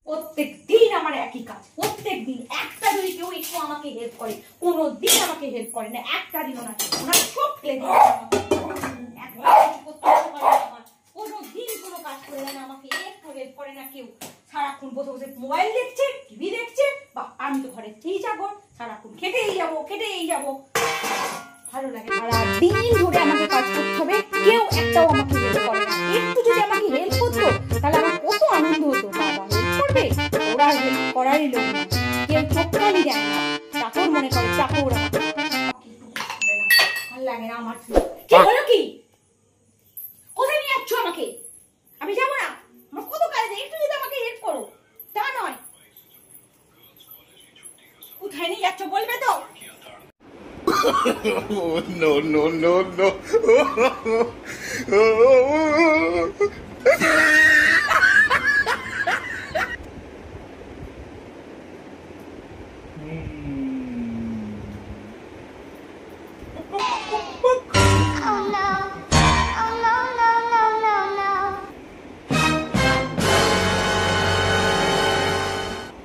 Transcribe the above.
প্রত্যেকদিন আমার একই কাজ, প্রত্যেকদিন একটা যদি কেউ একটু আমাকে হেল্প করে, কোনোদিন আমাকে হেল্প করে না, একটা দিনও না। ওনার সব ফেলে কোনোদিন কোনো কাজ করে না, আমাকে একটু হেল্প করে না কেউ। সারাক্ষণ বসে বসে মোবাইল দেখছে, টিভি দেখছে, বা আমি তো ঘরে খেয়েই যাবো, সারাক্ষণ খেটেই যাবো। ভালো লাগে সারাদিন ধরে আমাকে কাজ করতে হবে, কেউ একটাও আমাকে হেল্প করে না। একটু যদি আমাকে হেল্প করতো তাহলে আমার কত আনন্দ হতো। বাবা হেল্প করবে, ওরা হেল্প করারই লোক না, কেউ চোখখানি দেয় না, চাকর মনে করে চাকর। ভালো লাগে না আমার। কি হলো কি? কোথায় নিয়ে যাচ্ছ আমাকে? আমি যাবো না, আমার কত কাজ, একটু যদি আমাকে হেল্প করো। তা নয়, কোথায় নিয়ে যাচ্ছ বলবে তো? no.